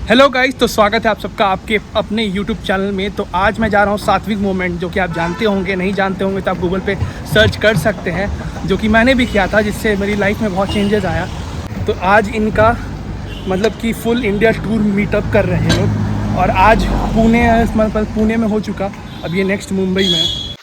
Hello guys, तो स्वागत है आप सबका आपके अपने यूट्यूब चैनल में। तो आज मैं जा रहा हूँ सात्विक मूवमेंट, जो कि आप जानते होंगे, नहीं जानते होंगे तो आप गूगल पे सर्च कर सकते हैं, जो कि मैंने भी किया था, जिससे मेरी लाइफ में बहुत चेंजेस आया। तो आज इनका मतलब कि फुल इंडिया टूर मीटअप कर रहे हैं लोग, और आज पुणे में हो चुका, अब ये नेक्स्ट मुंबई में है।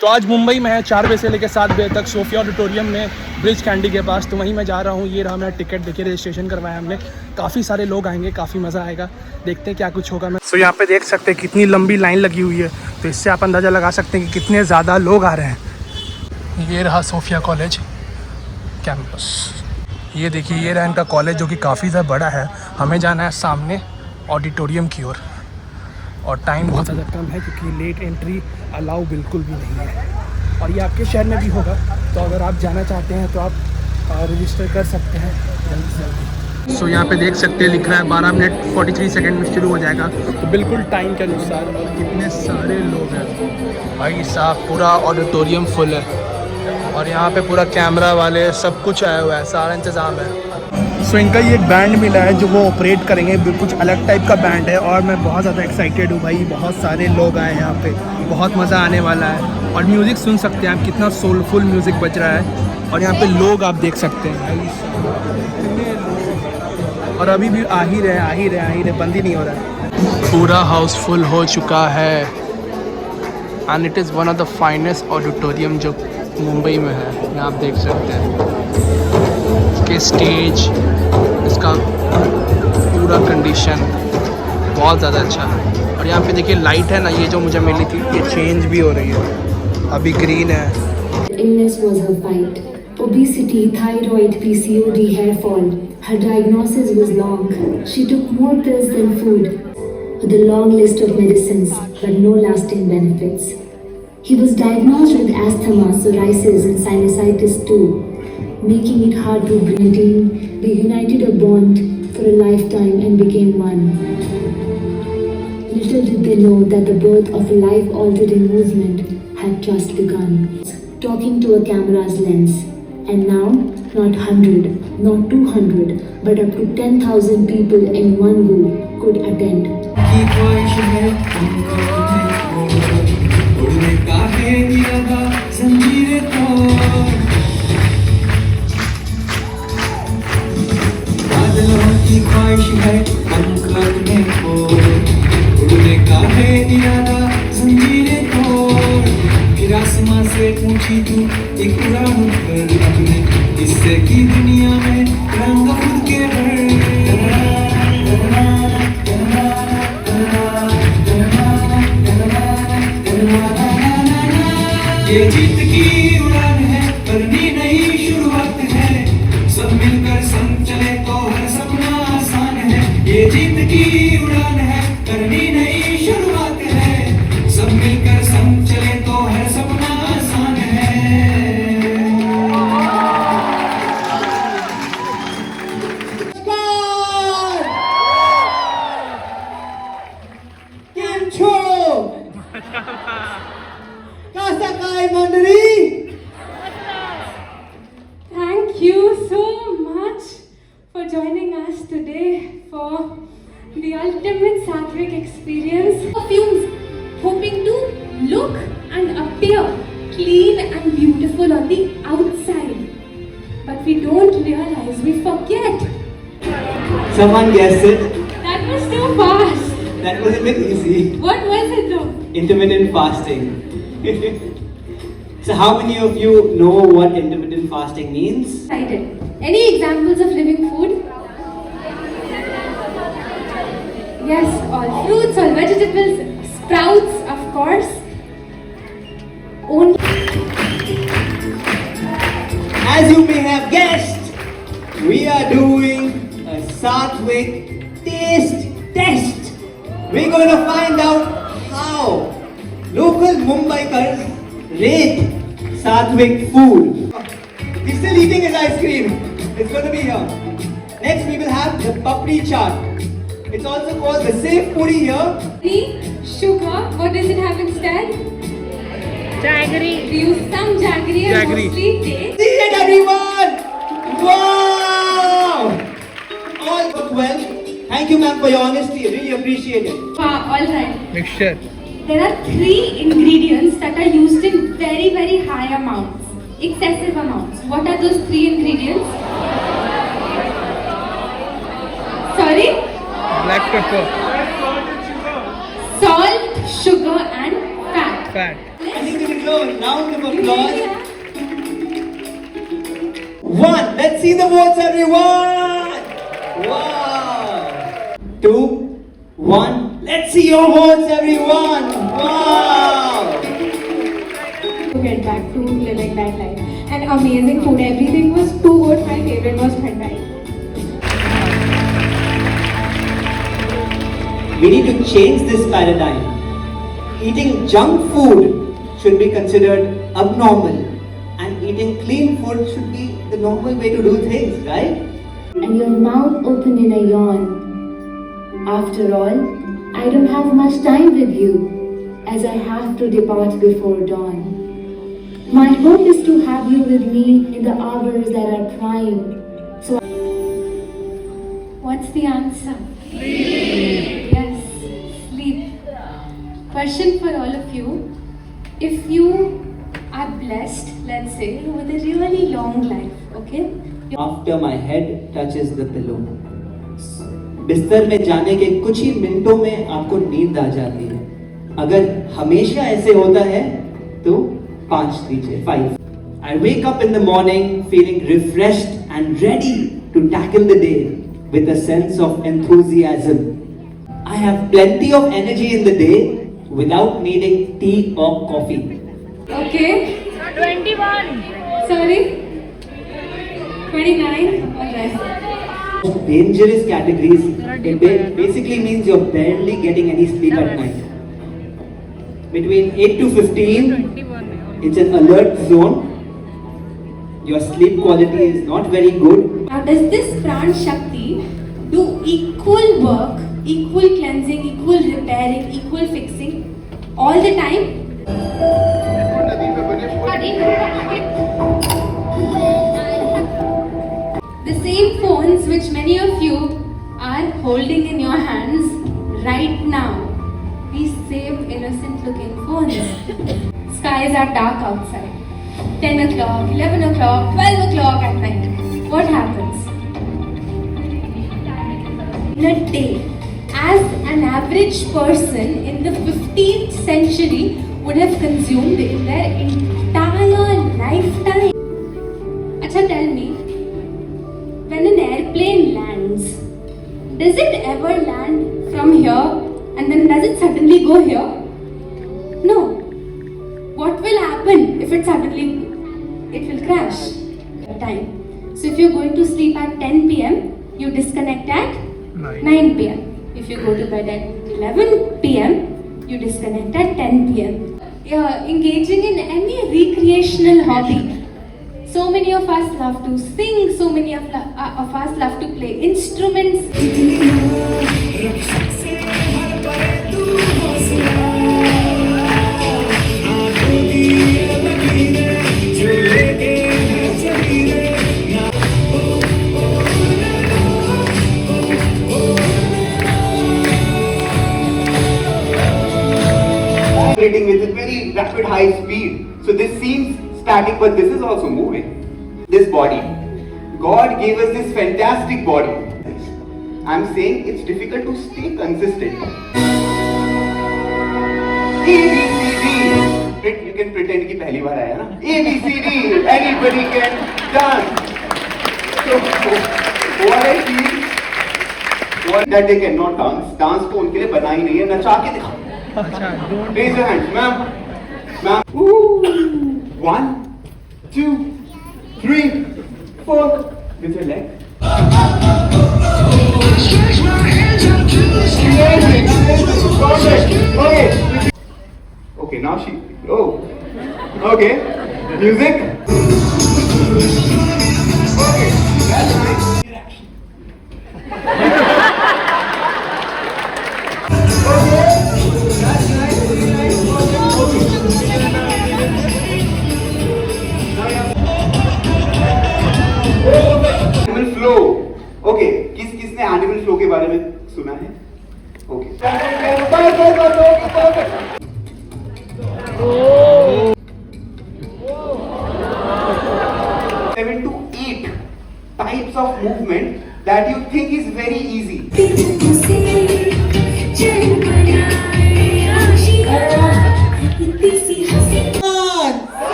तो आज मुंबई में है 4 बजे से लेकर 7 बजे तक सोफिया ऑडिटोरियम में ब्रिज कैंडी के पास। तो वहीं मैं जा रहा हूँ। ये रहा मेरा टिकट, देखिए रजिस्ट्रेशन करवाया हमने। काफ़ी सारे लोग आएंगे, काफ़ी मज़ा आएगा, देखते हैं क्या कुछ होगा। मैं यहाँ पे देख सकते हैं कितनी लंबी लाइन लगी हुई है, तो इससे आप अंदाज़ा लगा सकते हैं कि कितने ज़्यादा लोग आ रहे हैं। ये रहा सोफिया कॉलेज कैंपस, ये देखिए, ये रहा इनका कॉलेज, जो कि काफ़ी ज़्यादा बड़ा है। हमें जाना है सामने ऑडिटोरियम की ओर, और टाइम बहुत ज़्यादा कम है क्योंकि लेट एंट्री अलाउ बिल्कुल भी नहीं है। और ये आपके शहर में भी होगा, तो अगर आप जाना चाहते हैं तो आप रजिस्टर कर सकते हैं जल्दी से जल्दी। सो यहाँ पे देख सकते हैं, लिख रहा है 12 मिनट 43 सेकंड में शुरू हो जाएगा, तो बिल्कुल टाइम के अनुसार। और कितने सारे लोग हैं भाई साहब, पूरा ऑडिटोरियम फुल है, और यहाँ पे पूरा कैमरा वाले सब कुछ आया हुआ है, सारा इंतज़ाम है। सो इनका ये एक बैंड मिला है जो वो ऑपरेट करेंगे, कुछ अलग टाइप का बैंड है, और मैं बहुत ज़्यादा एक्साइटेड हूँ भाई। बहुत सारे लोग आए हैं यहाँ पे, बहुत मज़ा आने वाला है। और म्यूज़िक सुन सकते हैं आप, कितना सोलफुल म्यूज़िक बज रहा है, और यहाँ पे लोग आप देख सकते हैं भाई, और अभी भी आ ही रहे, बंद ही नहीं हो रहा है। पूरा हाउस फुल हो चुका है, and it is one of the finest auditorium जो मुंबई में है। यहाँ आप देख सकते हैं इसके स्टेज, इसका पूरा कंडीशन बहुत ज़्यादा अच्छा है। और यहाँ पे देखिए लाइट है ना, ये जो मुझे मिली थी, ये चेंज भी हो रही है, अभी ग्रीन है। Illness was her fight. Obesity, thyroid, PCOD, hair fall. Her diagnosis was long. She took more pills than food, with a long list of medicines, but no lasting benefits. He was diagnosed with asthma, psoriasis, and sinusitis too, making it hard to breathe. They united a bond for a lifetime and became one. Little did they know that the birth of a life-altering movement had just begun. Talking to a camera's lens, and now not 100, not 200, but up to 10,000 people in one go could attend. आसमां से पूछी तू एक उड़ान कर अपने, इससे की दुनिया में रंग खुद के ये जीत की उड़ान है, करनी नई शुरुआत है। सब मिलकर संग चले तो हर सपना आसान है। ये जीत की उड़ान है, करनी नई शुरुआत है। सब मिलकर संग चले तो हर सपना आसान है। केम छो कासा काय मंडली। Thank you so much for joining us today for the ultimate Satvik experience. Perfumes, hoping to look and appear clean and beautiful on the outside, but we don't realize, we forget. Someone guessed it. That was too fast. That was a bit easy. What was it though? Intermittent fasting. So how many of you know what intermittent fasting means? Excited. Any examples of living food? Yes, all fruits, all vegetables, sprouts, of course. Only. As you may have guessed, we are doing a Satvik taste test. We're going to find out how local Mumbaikars rate Satvik food. He's still eating his ice cream. It's going to be here. Next we will have the papri chaat. It's also called the safe puri here. Sugar, what does it have instead? Jaggery. We use some jaggery and Jaggery. mostly taste. See it everyone! Wow! All worked well. Thank Thank you, ma'am, for your honesty. I really appreciate it. All right. Mixture. There are 3 ingredients that are used in very, very high amounts, excessive amounts. What are those 3 ingredients? Sorry? Black pepper. Salt, sugar, and fat. Fat. I think we will go a round of applause. 1. Let's see the votes, everyone. Wow. 2, 1. Let's see your votes, everyone. Wow. To get back to living that life. And amazing food. Everything was too good. My favorite was bhandai. We need to change this paradigm. Eating junk food should be considered abnormal, and eating clean food should be the normal way to do things, right? And your mouth open in a yawn. After all, I don't have much time with you, as I have to depart before dawn. My hope is to have you with me in the hours that are prime. So What's the answer? Sleep. Yes, sleep. Question for all of you. If you are blessed, let's say, with a really long life, okay? After my head touches the pillow. बिस्तर में जाने के कुछ ही मिनटों में आपको नींद आ जाती है. अगर हमेशा ऐसे होता है तो 5 दीजिए, 5. I wake up in the morning feeling refreshed and ready to tackle the day with a sense of enthusiasm. I have plenty of energy in the day without needing tea or coffee. Okay. 21. Sorry? 29? Alright. Dangerous categories. It basically means you're barely getting any sleep at night. Between 8 to 15, it's an alert zone. Your sleep quality is not very good. Now, does this Pran Shakti do equal work, equal cleansing, equal repairing, equal fixing all the time? The same phones which many of you are holding in your hands right now, these same innocent looking phones. Skies are dark outside. 10 o'clock, 11 o'clock, 12 o'clock at night. What happens? In a day, as an average person in the 15th century would have consumed in their entire lifetime. Acha, tell me, when an airplane lands, does it ever land from here and then does it suddenly go here? No. What will happen if it will crash at time. So if you're going to sleep at 10 p.m., you disconnect at 9 p.m. If you go to bed at 11 p.m., you disconnect at 10 p.m. Engaging in any recreational hobby. So many of us love to sing, so many of us love to play instruments. With a very rapid high speed. So this seems static, but this is also moving. This body. God gave us this fantastic body. I'm saying it's difficult to stay consistent. ABCD. You can pretend कि पहली बार आया ना. ABCD. Anybody can dance. So what I feel, what that they cannot dance. Dance को उनके लिए बना ही नहीं है. नचा के दिखा. Raise your hands, ma'am. Ma'am. 1, 2, 3, 4. With your leg. Okay, now she. Oh. Okay. Music. Okay. That's nice. Animal flow. Okay, किसने एनिमल फ्लो के बारे में सुना है? Okay. 7 to 8 types of movement that you think is very easy.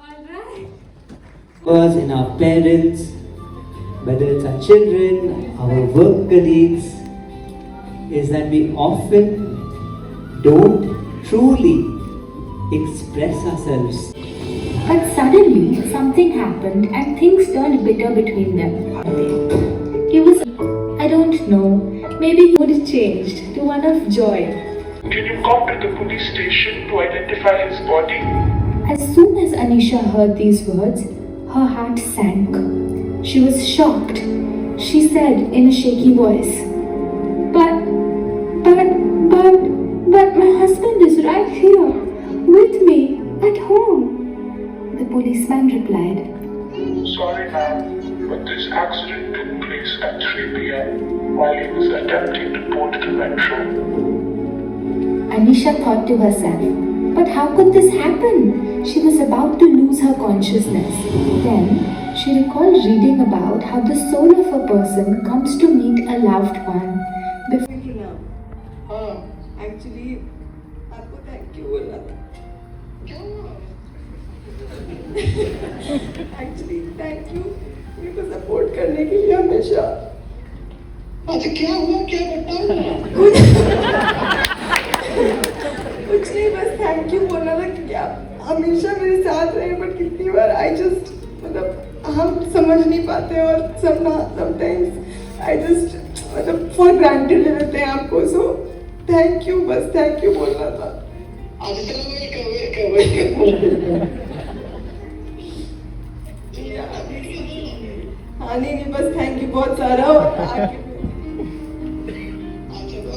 Alright. Because in our parents, whether it's our children, our work colleagues, is that we often don't truly express ourselves. But suddenly, something happened and things turned bitter between them. He was, I don't know, maybe he would have changed to one of joy. Can you come to the police station to identify his body? As soon as Anisha heard these words, her heart sank. She was shocked. She said in a shaky voice, But my husband is right here, with me, at home. The policeman replied, Sorry, ma'am, but this accident took place at 3 p.m. while he was attempting to board the metro. Anisha thought to herself, but how could this happen? She was about to lose her consciousness. Then she recalled reading about how the soul of a person comes to meet a loved one before. Actually आपको thank you बोलना था actually thank you मेरे को support करने के लिए हमेशा अच्छा क्या हुआ क्या बताओ कुछ नहीं बस थैंक यू बोलना था कि आप हमेशा मेरे साथ रहे बट कितनी बार आई जस्ट मतलब हम समझ नहीं पाते और समटाइम्स आई जस्ट मतलब फॉर ग्रांटेड ले लेते हैं आपको सो थैंक यू बस थैंक यू बोलना था आज हाँ नहीं बस थैंक यू बहुत सारा और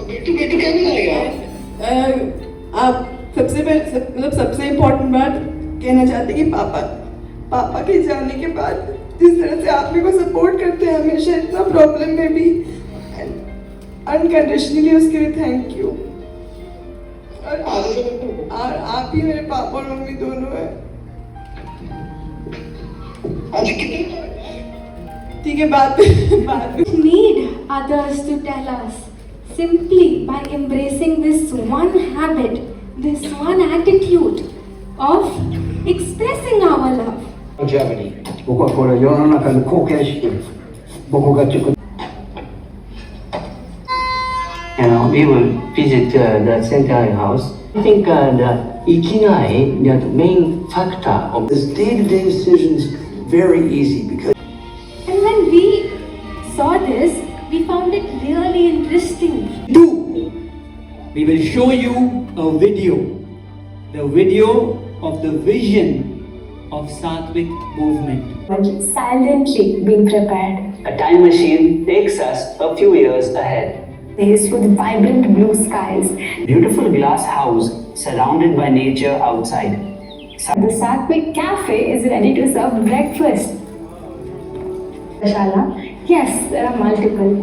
बेटू क्या मिलेगा आप सबसे मतलब सबसे इम्पोर्टेंट बात कहना चाहते हैं कि पापा के जाने के बाद जिस तरह से आप मेरे को सपोर्ट करते हैं हमेशा इतना प्रॉब्लम में भी अनकंडीशनली उसके लिए थैंक यू और आप ही मेरे पापा और मम्मी दोनों हैं ठीक है बात Need others to tell us simply by embracing this one habit, this one attitude of expressing our love. Germany. 僕はこれ世の中の貢献してる。僕がちょっと we will visit the Sentai house. I think the ikinai, the main factor of this day-to-day decisions, very easy because. And when we saw this, we found it really interesting. We will show you a video. The video of the vision of Sattvic movement. Silently being prepared. A time machine takes us a few years ahead. Place with vibrant blue skies. Beautiful glass house surrounded by nature outside. The Sattvic Cafe is ready to serve breakfast. Shala? Yes, there are multiple.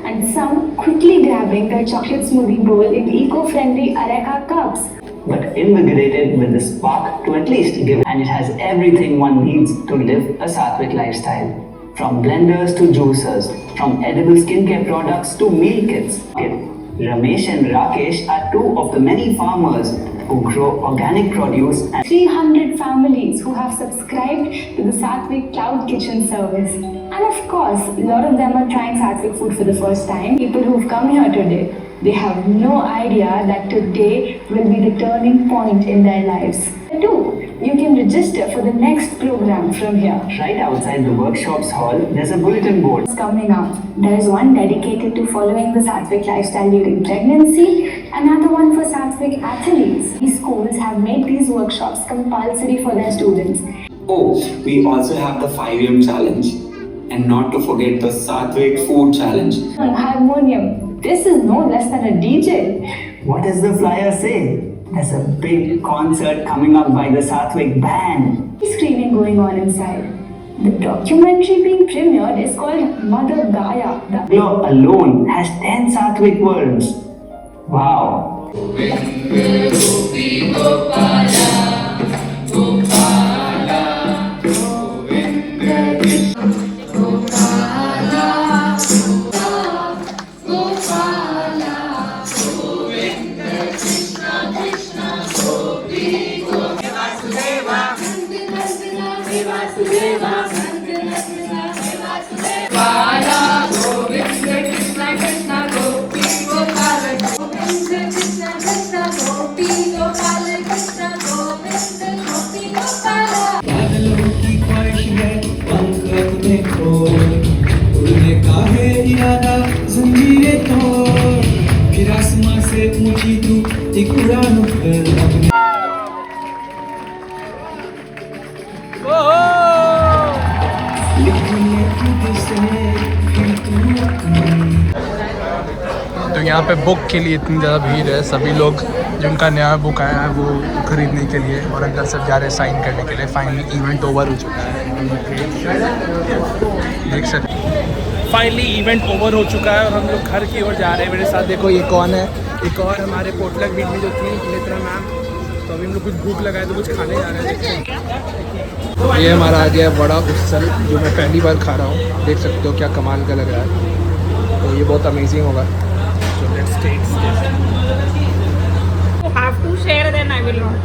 And some quickly grabbing their chocolate smoothie bowl in eco-friendly Areca cups. But invigorated with the spark to at least give, and it has everything one needs to live a Sattvic lifestyle. From blenders to juicers, from edible skincare products to meal kits. Ramesh and Rakesh are two of the many farmers who grow organic produce and 300 families who have subscribed to the Sattvic Cloud Kitchen service. And of course, a lot of them are trying Sattvic food for the first time. People who've come here today, they have no idea that today will be the turning point in their lives. Two, you can register for the next program from here. right outside the workshops hall, there's a bulletin board. It's coming up. There is one dedicated to following the Sattvic lifestyle during pregnancy, another one for Sattvic athletes. These schools have made these workshops compulsory for their students. Oh, we also have the 5am challenge. And not to forget the Sattvic food challenge. Harmonium. This is no less than a DJ. What does the flyer say? There's a big concert coming up by the Sattvic band. Screening going on inside. The documentary being premiered is called Mother Gaia. The Bangalore alone has 10 Satvik words. Wow. बादलों की ख्वाहिश है पंख अपने खोल, उड़ने का है इरादा जंजीरें तोड़, फिर आसमां से ऊंची तू एक उड़ान भर अपने लिखने की दिशा फिर तू अपनी। तो यहाँ पे बुक के लिए इतनी ज़्यादा भीड़ है, सभी लोग जिनका नया बुक आया है वो खरीदने के लिए और अंदर सब जा रहे हैं साइन करने के लिए। फाइनली इवेंट ओवर हो चुका है, देख सकते। फाइनली इवेंट ओवर हो चुका है और हम लोग घर की ओर जा रहे हैं। मेरे साथ देखो ये कौन है, एक और हमारे पोटलक मीट में जो थी नेत्रा मैम। तो अभी हम लोग कुछ भूख लगाए तो कुछ खाने जा रहे हैं। ये हमारा आ गया बड़ा उसल, जो मैं पहली बार खा रहा हूँ। देख सकते हो क्या कमाल का लग रहा है, तो ये बहुत अमेजिंग होगा। So let's taste it. Have to share, then I will not.